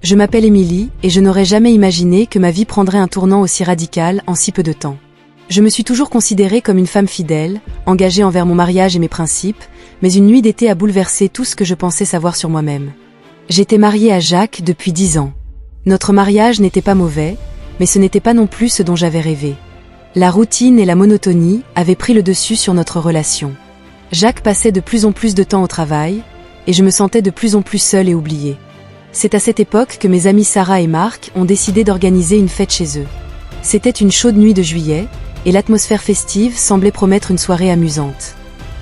Je m'appelle Émilie et je n'aurais jamais imaginé que ma vie prendrait un tournant aussi radical en si peu de temps. Je me suis toujours considérée comme une femme fidèle, engagée envers mon mariage et mes principes, mais une nuit d'été a bouleversé tout ce que je pensais savoir sur moi-même. J'étais mariée à Jacques depuis 10 ans. Notre mariage n'était pas mauvais, mais ce n'était pas non plus ce dont j'avais rêvé. La routine et la monotonie avaient pris le dessus sur notre relation. Jacques passait de plus en plus de temps au travail, et je me sentais de plus en plus seule et oubliée. C'est à cette époque que mes amis Sarah et Marc ont décidé d'organiser une fête chez eux. C'était une chaude nuit de juillet, et l'atmosphère festive semblait promettre une soirée amusante.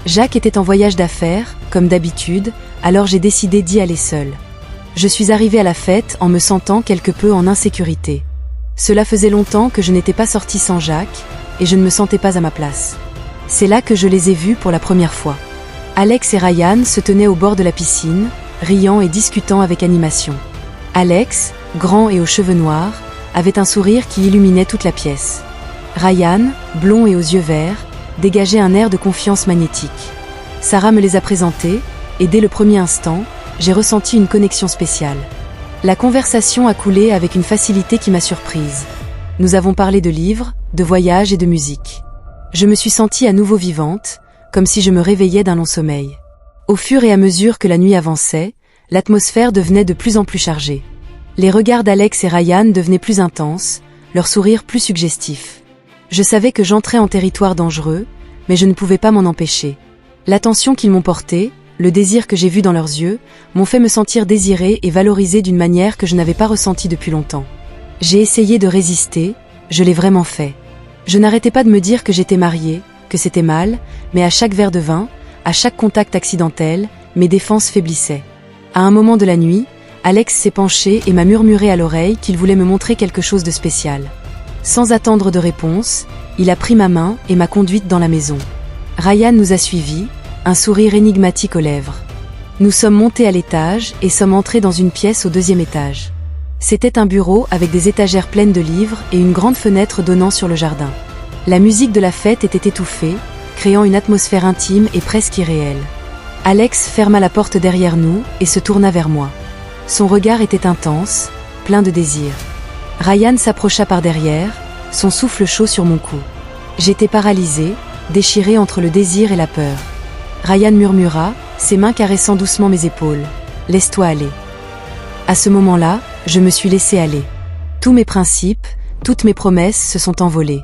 Jacques était en voyage d'affaires, comme d'habitude, alors j'ai décidé d'y aller seule. Je suis arrivée à la fête en me sentant quelque peu en insécurité. Cela faisait longtemps que je n'étais pas sortie sans Jacques, et je ne me sentais pas à ma place. C'est là que je les ai vus pour la première fois. Alex et Ryan se tenaient au bord de la piscine, riant et discutant avec animation. Alex, grand et aux cheveux noirs, avait un sourire qui illuminait toute la pièce. Ryan, blond et aux yeux verts, dégageait un air de confiance magnétique. Sarah me les a présentés, et dès le premier instant, j'ai ressenti une connexion spéciale. La conversation a coulé avec une facilité qui m'a surprise. Nous avons parlé de livres, de voyages et de musique. Je me suis sentie à nouveau vivante, comme si je me réveillais d'un long sommeil. Au fur et à mesure que la nuit avançait, l'atmosphère devenait de plus en plus chargée. Les regards d'Alex et Ryan devenaient plus intenses, leur sourire plus suggestif. Je savais que j'entrais en territoire dangereux, mais je ne pouvais pas m'en empêcher. L'attention qu'ils m'ont portée, le désir que j'ai vu dans leurs yeux, m'ont fait me sentir désirée et valorisée d'une manière que je n'avais pas ressentie depuis longtemps. J'ai essayé de résister, je l'ai vraiment fait. Je n'arrêtais pas de me dire que j'étais mariée, que c'était mal, mais à chaque verre de vin, à chaque contact accidentel, mes défenses faiblissaient. À un moment de la nuit, Alex s'est penché et m'a murmuré à l'oreille qu'il voulait me montrer quelque chose de spécial. Sans attendre de réponse, il a pris ma main et m'a conduite dans la maison. Ryan nous a suivis, un sourire énigmatique aux lèvres. Nous sommes montés à l'étage et sommes entrés dans une pièce au 2e étage. C'était un bureau avec des étagères pleines de livres et une grande fenêtre donnant sur le jardin. La musique de la fête était étouffée, créant une atmosphère intime et presque irréelle. Alex ferma la porte derrière nous et se tourna vers moi. Son regard était intense, plein de désir. Ryan s'approcha par derrière, son souffle chaud sur mon cou. J'étais paralysée, déchirée entre le désir et la peur. Ryan murmura, ses mains caressant doucement mes épaules. « Laisse-toi aller. » À ce moment-là, je me suis laissée aller. Tous mes principes, toutes mes promesses se sont envolées.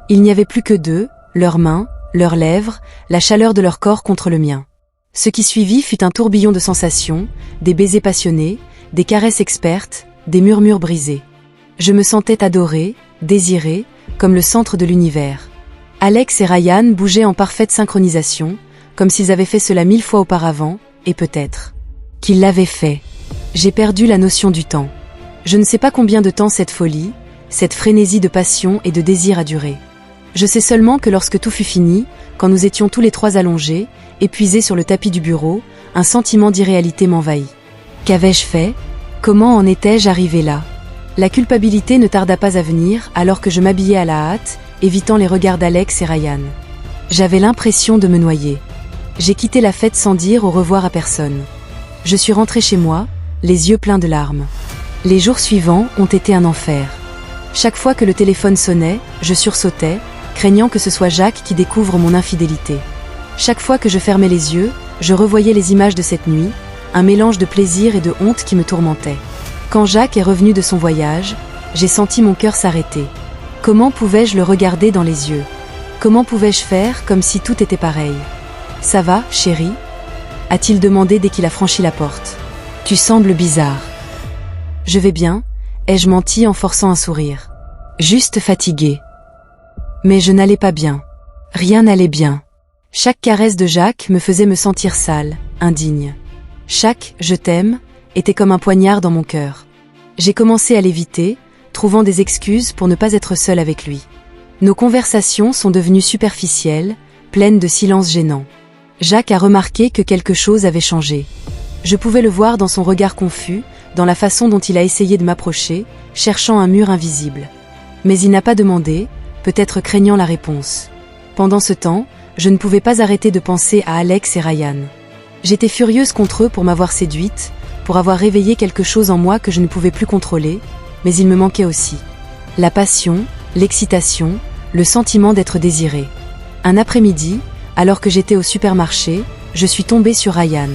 Il n'y avait plus que d'eux, leurs mains, leurs lèvres, la chaleur de leur corps contre le mien. Ce qui suivit fut un tourbillon de sensations, des baisers passionnés, des caresses expertes, des murmures brisés. Je me sentais adorée, désirée, comme le centre de l'univers. Alex et Ryan bougeaient en parfaite synchronisation, comme s'ils avaient fait cela 1000 fois auparavant, et peut-être qu'ils l'avaient fait. J'ai perdu la notion du temps. Je ne sais pas combien de temps cette folie, cette frénésie de passion et de désir a duré. Je sais seulement que lorsque tout fut fini, quand nous étions tous les trois allongés, épuisés sur le tapis du bureau, un sentiment d'irréalité m'envahit. Qu'avais-je fait? Comment en étais-je arrivé là? La culpabilité ne tarda pas à venir alors que je m'habillais à la hâte, évitant les regards d'Alex et Ryan. J'avais l'impression de me noyer. J'ai quitté la fête sans dire au revoir à personne. Je suis rentrée chez moi, les yeux pleins de larmes. Les jours suivants ont été un enfer. Chaque fois que le téléphone sonnait, je sursautais, craignant que ce soit Jacques qui découvre mon infidélité. Chaque fois que je fermais les yeux, je revoyais les images de cette nuit, un mélange de plaisir et de honte qui me tourmentait. Quand Jacques est revenu de son voyage, j'ai senti mon cœur s'arrêter. Comment pouvais-je le regarder dans les yeux? Comment pouvais-je faire comme si tout était pareil? « Ça va, chérie ?» a-t-il demandé dès qu'il a franchi la porte. « Tu sembles bizarre. »« Je vais bien ?» ai-je menti en forçant un sourire. « Juste fatiguée. » Mais je n'allais pas bien. Rien n'allait bien. Chaque caresse de Jacques me faisait me sentir sale, indigne. Chaque « je t'aime » était comme un poignard dans mon cœur. J'ai commencé à l'éviter, trouvant des excuses pour ne pas être seule avec lui. Nos conversations sont devenues superficielles, pleines de silences gênants. Jacques a remarqué que quelque chose avait changé. Je pouvais le voir dans son regard confus, dans la façon dont il a essayé de m'approcher, cherchant un mur invisible. Mais il n'a pas demandé, peut-être craignant la réponse. Pendant ce temps, je ne pouvais pas arrêter de penser à Alex et Ryan. J'étais furieuse contre eux pour m'avoir séduite, pour avoir réveillé quelque chose en moi que je ne pouvais plus contrôler, mais il me manquait aussi. La passion, l'excitation, le sentiment d'être désiré. Un après-midi, alors que j'étais au supermarché, je suis tombée sur Ryan.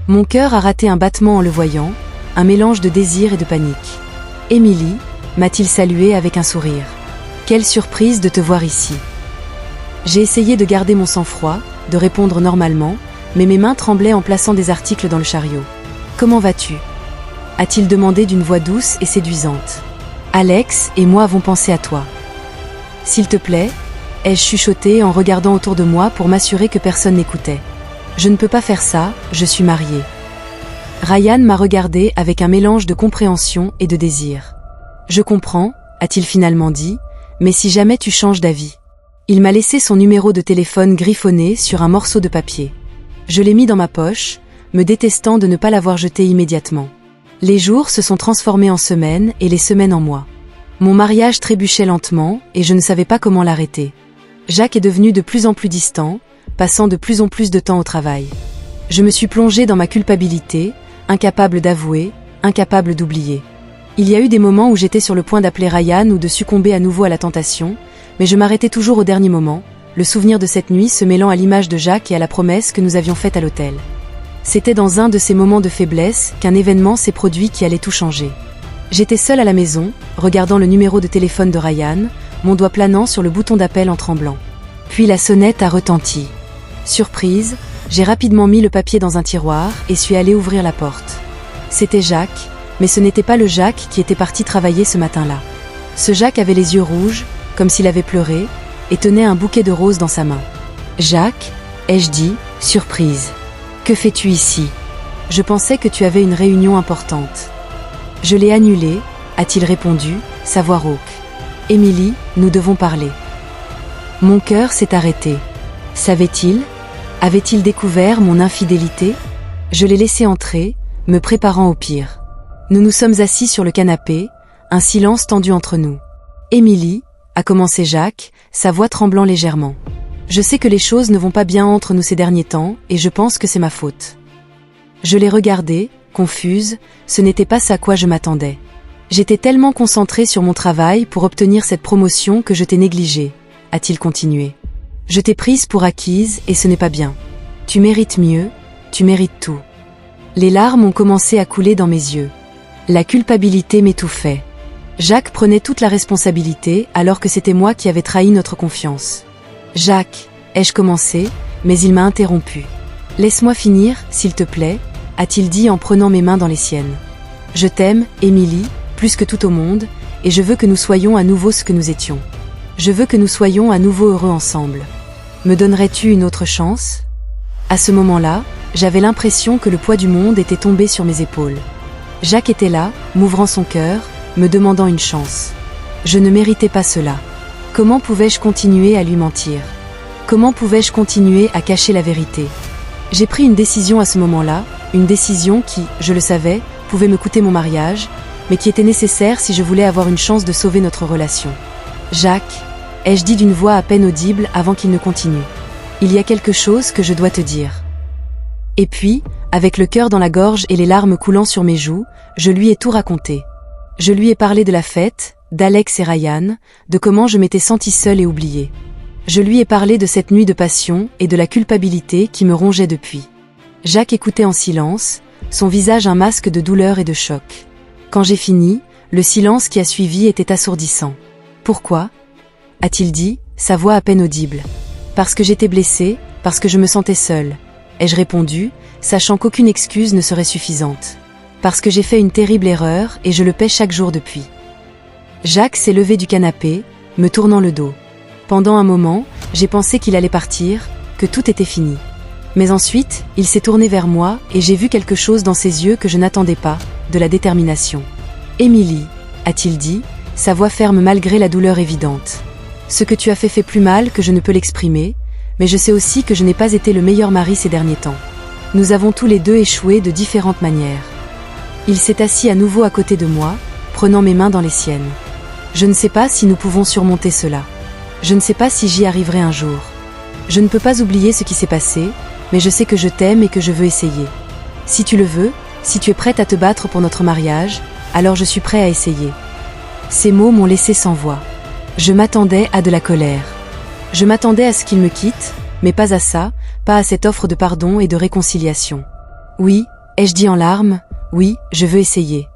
Mon cœur a raté un battement en le voyant, un mélange de désir et de panique. « Émilie » m'a-t-il salué avec un sourire. « Quelle surprise de te voir ici !» J'ai essayé de garder mon sang-froid, de répondre normalement, mais mes mains tremblaient en plaçant des articles dans le chariot. « Comment vas-tu » a-t-il demandé d'une voix douce et séduisante. « Alex et moi avons pensé à toi. »« S'il te plaît » ai-je chuchoté en regardant autour de moi pour m'assurer que personne n'écoutait. « Je ne peux pas faire ça, je suis mariée. » Ryan m'a regardé avec un mélange de compréhension et de désir. « Je comprends » a-t-il finalement dit, « mais si jamais tu changes d'avis. » Il m'a laissé son numéro de téléphone griffonné sur un morceau de papier. Je l'ai mis dans ma poche, me détestant de ne pas l'avoir jeté immédiatement. Les jours se sont transformés en semaines et les semaines en mois. Mon mariage trébuchait lentement et je ne savais pas comment l'arrêter. Jacques est devenu de plus en plus distant, passant de plus en plus de temps au travail. Je me suis plongée dans ma culpabilité, incapable d'avouer, incapable d'oublier. Il y a eu des moments où j'étais sur le point d'appeler Ryan ou de succomber à nouveau à la tentation, mais je m'arrêtais toujours au dernier moment, le souvenir de cette nuit se mêlant à l'image de Jacques et à la promesse que nous avions faite à l'hôtel. C'était dans un de ces moments de faiblesse qu'un événement s'est produit qui allait tout changer. J'étais seule à la maison, regardant le numéro de téléphone de Ryan, mon doigt planant sur le bouton d'appel en tremblant. Puis la sonnette a retenti. Surprise, j'ai rapidement mis le papier dans un tiroir et suis allée ouvrir la porte. C'était Jacques, mais ce n'était pas le Jacques qui était parti travailler ce matin-là. Ce Jacques avait les yeux rouges, comme s'il avait pleuré, et tenait un bouquet de roses dans sa main. « Jacques » ai-je dit, surprise. « Que fais-tu ici ? Je pensais que tu avais une réunion importante. » « Je l'ai annulée » a-t-il répondu, sa voix rauque. « Émilie, nous devons parler. » Mon cœur s'est arrêté. Savait-il ? Avait-il découvert mon infidélité ? Je l'ai laissé entrer, me préparant au pire. Nous nous sommes assis sur le canapé, un silence tendu entre nous. « Émilie » a commencé Jacques, sa voix tremblant légèrement. « Je sais que les choses ne vont pas bien entre nous ces derniers temps, et je pense que c'est ma faute. » Je l'ai regardée, confuse, ce n'était pas ça à quoi je m'attendais. J'étais tellement concentrée sur mon travail pour obtenir cette promotion que je t'ai négligée, a-t-il continué. Je t'ai prise pour acquise et ce n'est pas bien. Tu mérites mieux, tu mérites tout. Les larmes ont commencé à couler dans mes yeux. La culpabilité m'étouffait. Jacques prenait toute la responsabilité alors que c'était moi qui avais trahi notre confiance. Jacques, ai-je commencé, mais il m'a interrompu. Laisse-moi finir, s'il te plaît, a-t-il dit en prenant mes mains dans les siennes. Je t'aime, Émilie, plus que tout au monde, et je veux que nous soyons à nouveau ce que nous étions. Je veux que nous soyons à nouveau heureux ensemble. Me donnerais-tu une autre chance ? À ce moment-là, j'avais l'impression que le poids du monde était tombé sur mes épaules. Jacques était là, m'ouvrant son cœur, me demandant une chance. Je ne méritais pas cela. Comment pouvais-je continuer à lui mentir ? Comment pouvais-je continuer à cacher la vérité ? J'ai pris une décision à ce moment-là, une décision qui, je le savais, pouvait me coûter mon mariage, mais qui était nécessaire si je voulais avoir une chance de sauver notre relation. Jacques, ai-je dit d'une voix à peine audible avant qu'il ne continue. Il y a quelque chose que je dois te dire. Et puis, avec le cœur dans la gorge et les larmes coulant sur mes joues, je lui ai tout raconté. Je lui ai parlé de la fête, d'Alex et Ryan, de comment je m'étais sentie seule et oubliée. Je lui ai parlé de cette nuit de passion et de la culpabilité qui me rongeait depuis. Jacques écoutait en silence, son visage un masque de douleur et de choc. Quand j'ai fini, le silence qui a suivi était assourdissant. « Pourquoi » a-t-il dit, sa voix à peine audible. « Parce que j'étais blessée, parce que je me sentais seule. » ai-je répondu, sachant qu'aucune excuse ne serait suffisante. « Parce que j'ai fait une terrible erreur et je le paie chaque jour depuis. » Jacques s'est levé du canapé, me tournant le dos. Pendant un moment, j'ai pensé qu'il allait partir, que tout était fini. Mais ensuite, il s'est tourné vers moi et j'ai vu quelque chose dans ses yeux que je n'attendais pas, de la détermination. « Émilie » a-t-il dit, sa voix ferme malgré la douleur évidente. « Ce que tu as fait plus mal que je ne peux l'exprimer, mais je sais aussi que je n'ai pas été le meilleur mari ces derniers temps. Nous avons tous les deux échoué de différentes manières. » Il s'est assis à nouveau à côté de moi, prenant mes mains dans les siennes. « Je ne sais pas si nous pouvons surmonter cela. Je ne sais pas si j'y arriverai un jour. Je ne peux pas oublier ce qui s'est passé, mais je sais que je t'aime et que je veux essayer. Si tu le veux, Si tu es prête à te battre pour notre mariage, alors je suis prêt à essayer. » Ces mots m'ont laissé sans voix. Je m'attendais à de la colère. Je m'attendais à ce qu'il me quitte, mais pas à ça, pas à cette offre de pardon et de réconciliation. « Oui », ai-je dit en larmes, « oui, je veux essayer.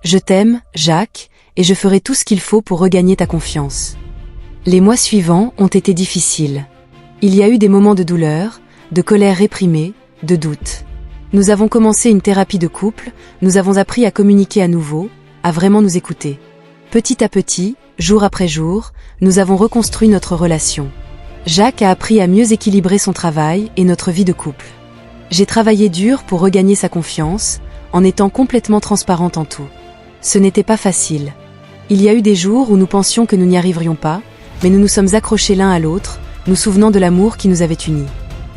Je t'aime, Jacques, et je ferai tout ce qu'il faut pour regagner ta confiance. » Les mois suivants ont été difficiles. Il y a eu des moments de douleur, de colère réprimée, de doute. Nous avons commencé une thérapie de couple, nous avons appris à communiquer à nouveau, à vraiment nous écouter. Petit à petit, jour après jour, nous avons reconstruit notre relation. Jacques a appris à mieux équilibrer son travail et notre vie de couple. J'ai travaillé dur pour regagner sa confiance, en étant complètement transparente en tout. Ce n'était pas facile. Il y a eu des jours où nous pensions que nous n'y arriverions pas, mais nous nous sommes accrochés l'un à l'autre, nous souvenant de l'amour qui nous avait unis.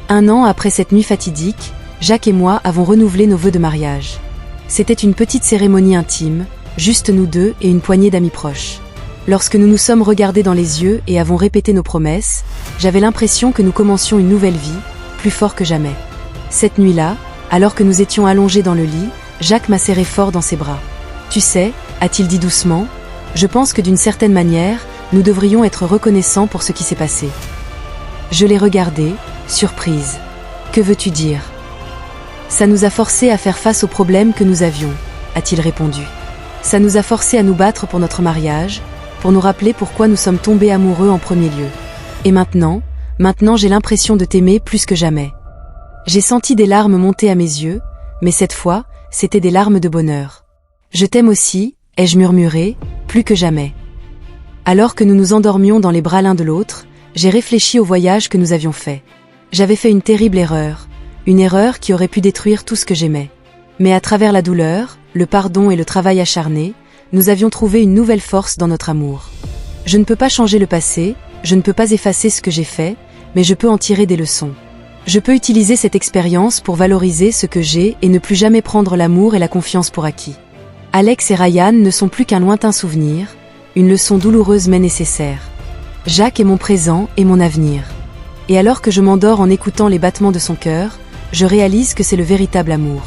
1 an après cette nuit fatidique, Jacques et moi avons renouvelé nos vœux de mariage. C'était une petite cérémonie intime, juste nous deux et une poignée d'amis proches. Lorsque nous nous sommes regardés dans les yeux et avons répété nos promesses, j'avais l'impression que nous commencions une nouvelle vie, plus fort que jamais. Cette nuit-là, alors que nous étions allongés dans le lit, Jacques m'a serré fort dans ses bras. « Tu sais », a-t-il dit doucement, « je pense que d'une certaine manière, nous devrions être reconnaissants pour ce qui s'est passé. » Je l'ai regardé, surprise. « Que veux-tu dire ? » « Ça nous a forcés à faire face aux problèmes que nous avions, » a-t-il répondu. « Ça nous a forcés à nous battre pour notre mariage, pour nous rappeler pourquoi nous sommes tombés amoureux en premier lieu. Et maintenant j'ai l'impression de t'aimer plus que jamais. » J'ai senti des larmes monter à mes yeux, mais cette fois, c'était des larmes de bonheur. « Je t'aime aussi », ai-je murmuré, plus que jamais. Alors que nous nous endormions dans les bras l'un de l'autre, j'ai réfléchi au voyage que nous avions fait. J'avais fait une terrible erreur, une erreur qui aurait pu détruire tout ce que j'aimais. Mais à travers la douleur, le pardon et le travail acharné, nous avions trouvé une nouvelle force dans notre amour. Je ne peux pas changer le passé, je ne peux pas effacer ce que j'ai fait, mais je peux en tirer des leçons. Je peux utiliser cette expérience pour valoriser ce que j'ai et ne plus jamais prendre l'amour et la confiance pour acquis. Alex et Ryan ne sont plus qu'un lointain souvenir, une leçon douloureuse mais nécessaire. Jacques est mon présent et mon avenir. Et alors que je m'endors en écoutant les battements de son cœur, je réalise que c'est le véritable amour.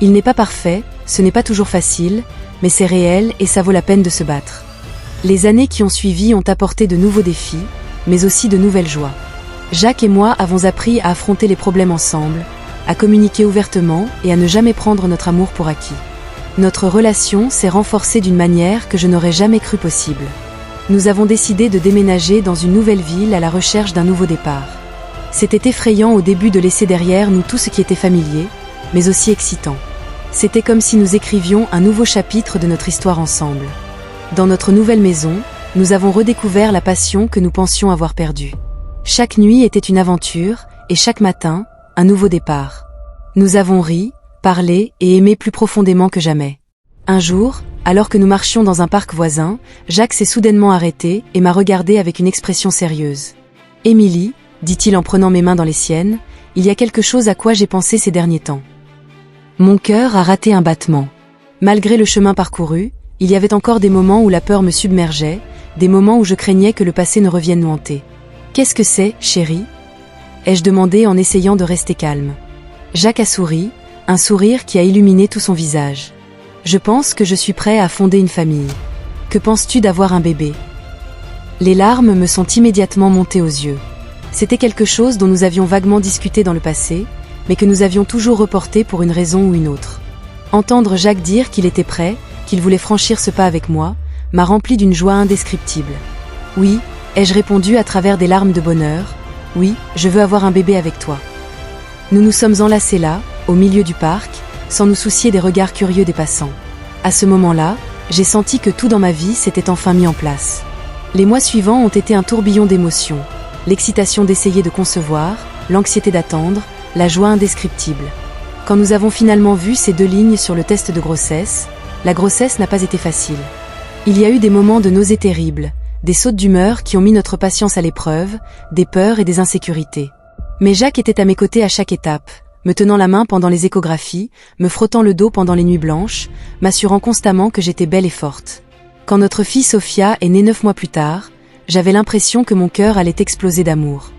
Il n'est pas parfait, ce n'est pas toujours facile, mais c'est réel et ça vaut la peine de se battre. Les années qui ont suivi ont apporté de nouveaux défis, mais aussi de nouvelles joies. Jacques et moi avons appris à affronter les problèmes ensemble, à communiquer ouvertement et à ne jamais prendre notre amour pour acquis. Notre relation s'est renforcée d'une manière que je n'aurais jamais cru possible. Nous avons décidé de déménager dans une nouvelle ville à la recherche d'un nouveau départ. C'était effrayant au début de laisser derrière nous tout ce qui était familier, mais aussi excitant. C'était comme si nous écrivions un nouveau chapitre de notre histoire ensemble. Dans notre nouvelle maison, nous avons redécouvert la passion que nous pensions avoir perdue. Chaque nuit était une aventure, et chaque matin, un nouveau départ. Nous avons ri, parlé et aimé plus profondément que jamais. Un jour, alors que nous marchions dans un parc voisin, Jacques s'est soudainement arrêté et m'a regardé avec une expression sérieuse. « Émilie, » dit-il en prenant mes mains dans les siennes, « il y a quelque chose à quoi j'ai pensé ces derniers temps. » Mon cœur a raté un battement. Malgré le chemin parcouru, il y avait encore des moments où la peur me submergeait, des moments où je craignais que le passé ne revienne nous hanter. « Qu'est-ce que c'est, chérie ?» ai-je demandé en essayant de rester calme. Jacques a souri, un sourire qui a illuminé tout son visage. « Je pense que je suis prêt à fonder une famille. Que penses-tu d'avoir un bébé ?» Les larmes me sont immédiatement montées aux yeux. C'était quelque chose dont nous avions vaguement discuté dans le passé, mais que nous avions toujours reporté pour une raison ou une autre. Entendre Jacques dire qu'il était prêt, qu'il voulait franchir ce pas avec moi, m'a rempli d'une joie indescriptible. « Oui », ai-je répondu à travers des larmes de bonheur, « oui, je veux avoir un bébé avec toi. » Nous nous sommes enlacés là, au milieu du parc, sans nous soucier des regards curieux des passants. À ce moment-là, j'ai senti que tout dans ma vie s'était enfin mis en place. Les mois suivants ont été un tourbillon d'émotions. L'excitation d'essayer de concevoir, l'anxiété d'attendre, la joie indescriptible. Quand nous avons finalement vu ces 2 lignes sur le test de grossesse, la grossesse n'a pas été facile. Il y a eu des moments de nausée terribles, des sautes d'humeur qui ont mis notre patience à l'épreuve, des peurs et des insécurités. Mais Jacques était à mes côtés à chaque étape, me tenant la main pendant les échographies, me frottant le dos pendant les nuits blanches, m'assurant constamment que j'étais belle et forte. Quand notre fille Sophia est née 9 mois plus tard, j'avais l'impression que mon cœur allait exploser d'amour.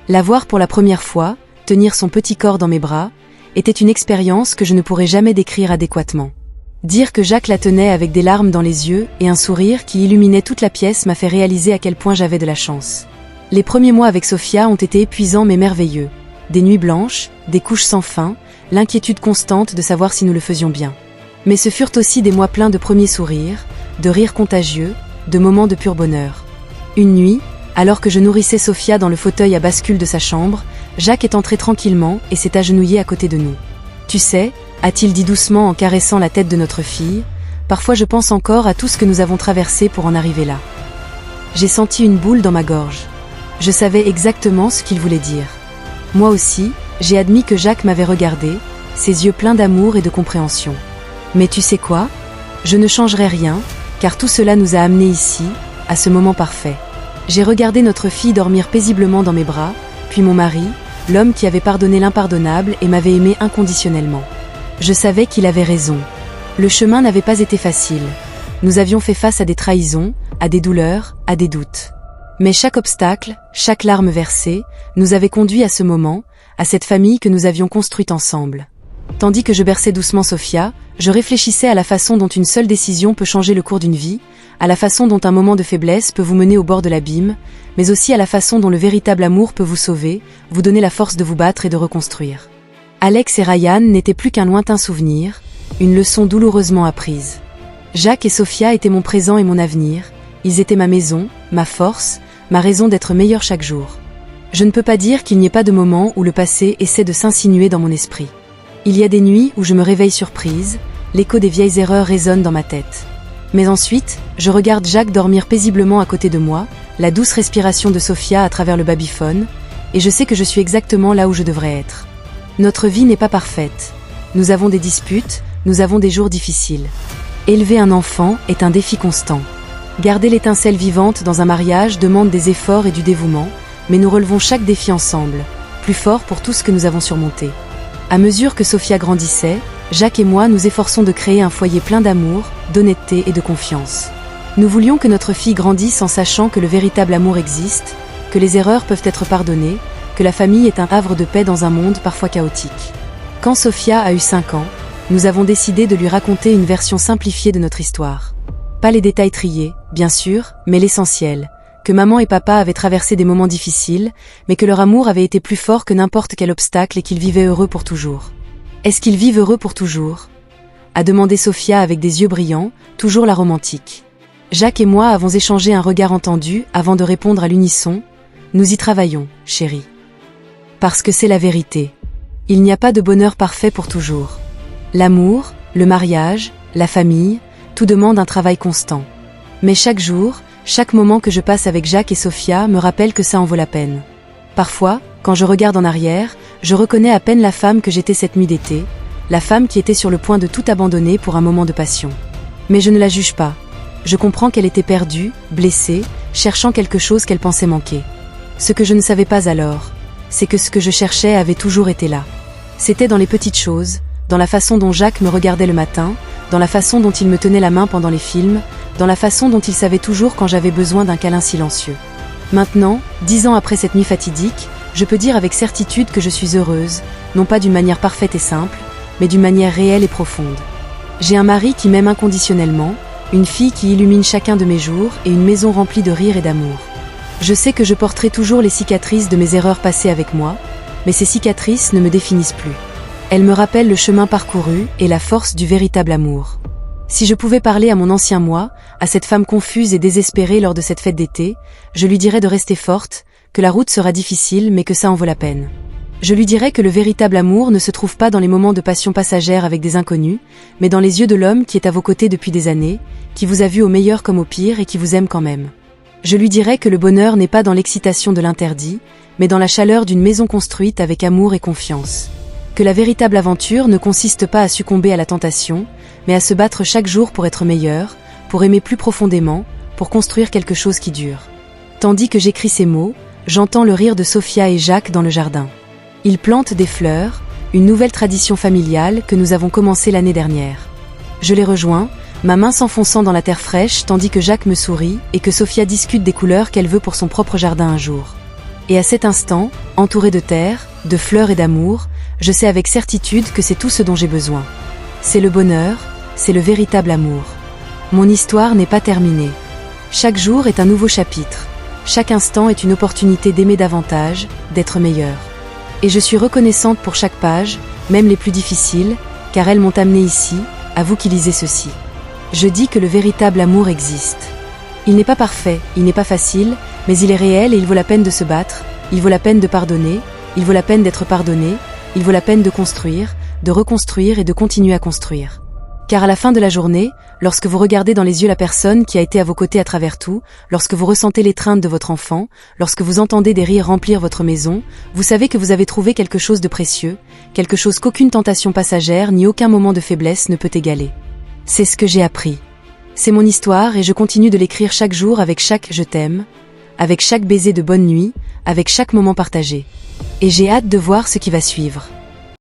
La voir pour la première fois, tenir son petit corps dans mes bras, était une expérience que je ne pourrais jamais décrire adéquatement. Dire que Jacques la tenait avec des larmes dans les yeux et un sourire qui illuminait toute la pièce m'a fait réaliser à quel point j'avais de la chance. Les premiers mois avec Sophia ont été épuisants mais merveilleux. Des nuits blanches, des couches sans fin, l'inquiétude constante de savoir si nous le faisions bien. Mais ce furent aussi des mois pleins de premiers sourires, de rires contagieux, de moments de pur bonheur. Une nuit, alors que je nourrissais Sophia dans le fauteuil à bascule de sa chambre, Jacques est entré tranquillement et s'est agenouillé à côté de nous. « Tu sais » a-t-il dit doucement en caressant la tête de notre fille, « parfois je pense encore à tout ce que nous avons traversé pour en arriver là. » J'ai senti une boule dans ma gorge. Je savais exactement ce qu'il voulait dire. Moi aussi, j'ai admis que Jacques m'avait regardé, ses yeux pleins d'amour et de compréhension. Mais tu sais quoi ? Je ne changerai rien, car tout cela nous a amenés ici, à ce moment parfait. J'ai regardé notre fille dormir paisiblement dans mes bras, puis mon mari, l'homme qui avait pardonné l'impardonnable et m'avait aimé inconditionnellement. Je savais qu'il avait raison. Le chemin n'avait pas été facile. Nous avions fait face à des trahisons, à des douleurs, à des doutes. Mais chaque obstacle, chaque larme versée, nous avait conduit à ce moment, à cette famille que nous avions construite ensemble. Tandis que je berçais doucement Sophia, je réfléchissais à la façon dont une seule décision peut changer le cours d'une vie, à la façon dont un moment de faiblesse peut vous mener au bord de l'abîme, mais aussi à la façon dont le véritable amour peut vous sauver, vous donner la force de vous battre et de reconstruire. Alex et Ryan n'étaient plus qu'un lointain souvenir, une leçon douloureusement apprise. Jacques et Sophia étaient mon présent et mon avenir, ils étaient ma maison, ma force, ma raison d'être meilleur chaque jour. Je ne peux pas dire qu'il n'y ait pas de moment où le passé essaie de s'insinuer dans mon esprit. Il y a des nuits où je me réveille surprise, l'écho des vieilles erreurs résonne dans ma tête. Mais ensuite, je regarde Jacques dormir paisiblement à côté de moi, la douce respiration de Sophia à travers le babyphone, et je sais que je suis exactement là où je devrais être. Notre vie n'est pas parfaite. Nous avons des disputes, nous avons des jours difficiles. Élever un enfant est un défi constant. Garder l'étincelle vivante dans un mariage demande des efforts et du dévouement, mais nous relevons chaque défi ensemble, plus fort pour tout ce que nous avons surmonté. À mesure que Sophia grandissait, Jacques et moi nous efforçons de créer un foyer plein d'amour, d'honnêteté et de confiance. Nous voulions que notre fille grandisse en sachant que le véritable amour existe, que les erreurs peuvent être pardonnées, que la famille est un havre de paix dans un monde parfois chaotique. Quand Sophia a eu 5 ans, nous avons décidé de lui raconter une version simplifiée de notre histoire. Pas les détails triés, bien sûr, mais l'essentiel, que maman et papa avaient traversé des moments difficiles, mais que leur amour avait été plus fort que n'importe quel obstacle et qu'ils vivaient heureux pour toujours. Est-ce qu'ils vivent heureux pour toujours ? A demandé Sophia avec des yeux brillants, toujours la romantique. Jacques et moi avons échangé un regard entendu avant de répondre à l'unisson. Nous y travaillons, chérie. Parce que c'est la vérité. Il n'y a pas de bonheur parfait pour toujours. L'amour, le mariage, la famille, tout demande un travail constant. Mais chaque jour, chaque moment que je passe avec Jacques et Sophia me rappelle que ça en vaut la peine. Parfois, quand je regarde en arrière, je reconnais à peine la femme que j'étais cette nuit d'été, la femme qui était sur le point de tout abandonner pour un moment de passion. Mais je ne la juge pas. Je comprends qu'elle était perdue, blessée, cherchant quelque chose qu'elle pensait manquer. Ce que je ne savais pas alors, c'est que ce que je cherchais avait toujours été là. C'était dans les petites choses, dans la façon dont Jacques me regardait le matin, dans la façon dont il me tenait la main pendant les films, dans la façon dont il savait toujours quand j'avais besoin d'un câlin silencieux. Maintenant, 10 ans après cette nuit fatidique, je peux dire avec certitude que je suis heureuse, non pas d'une manière parfaite et simple, mais d'une manière réelle et profonde. J'ai un mari qui m'aime inconditionnellement, une fille qui illumine chacun de mes jours et une maison remplie de rire et d'amour. Je sais que je porterai toujours les cicatrices de mes erreurs passées avec moi, mais ces cicatrices ne me définissent plus. Elles me rappellent le chemin parcouru et la force du véritable amour. Si je pouvais parler à mon ancien moi, à cette femme confuse et désespérée lors de cette fête d'été, je lui dirais de rester forte, que la route sera difficile mais que ça en vaut la peine. Je lui dirais que le véritable amour ne se trouve pas dans les moments de passion passagère avec des inconnus, mais dans les yeux de l'homme qui est à vos côtés depuis des années, qui vous a vu au meilleur comme au pire et qui vous aime quand même. Je lui dirais que le bonheur n'est pas dans l'excitation de l'interdit, mais dans la chaleur d'une maison construite avec amour et confiance. Que la véritable aventure ne consiste pas à succomber à la tentation, mais à se battre chaque jour pour être meilleur, pour aimer plus profondément, pour construire quelque chose qui dure. Tandis que j'écris ces mots, j'entends le rire de Sophia et Jacques dans le jardin. Ils plantent des fleurs, une nouvelle tradition familiale que nous avons commencée l'année dernière. Je les rejoins, ma main s'enfonçant dans la terre fraîche tandis que Jacques me sourit et que Sophia discute des couleurs qu'elle veut pour son propre jardin un jour. Et à cet instant, entourée de terre, de fleurs et d'amour, je sais avec certitude que c'est tout ce dont j'ai besoin. C'est le bonheur, c'est le véritable amour. Mon histoire n'est pas terminée. Chaque jour est un nouveau chapitre. Chaque instant est une opportunité d'aimer davantage, d'être meilleur. Et je suis reconnaissante pour chaque page, même les plus difficiles, car elles m'ont amenée ici, à vous qui lisez ceci. Je dis que le véritable amour existe. Il n'est pas parfait, il n'est pas facile, mais il est réel et il vaut la peine de se battre, il vaut la peine de pardonner, il vaut la peine d'être pardonné, il vaut la peine de construire, de reconstruire et de continuer à construire. Car à la fin de la journée, lorsque vous regardez dans les yeux la personne qui a été à vos côtés à travers tout, lorsque vous ressentez l'étreinte de votre enfant, lorsque vous entendez des rires remplir votre maison, vous savez que vous avez trouvé quelque chose de précieux, quelque chose qu'aucune tentation passagère ni aucun moment de faiblesse ne peut égaler. C'est ce que j'ai appris. C'est mon histoire et je continue de l'écrire chaque jour avec chaque « je t'aime », avec chaque baiser de bonne nuit, avec chaque moment partagé. Et j'ai hâte de voir ce qui va suivre.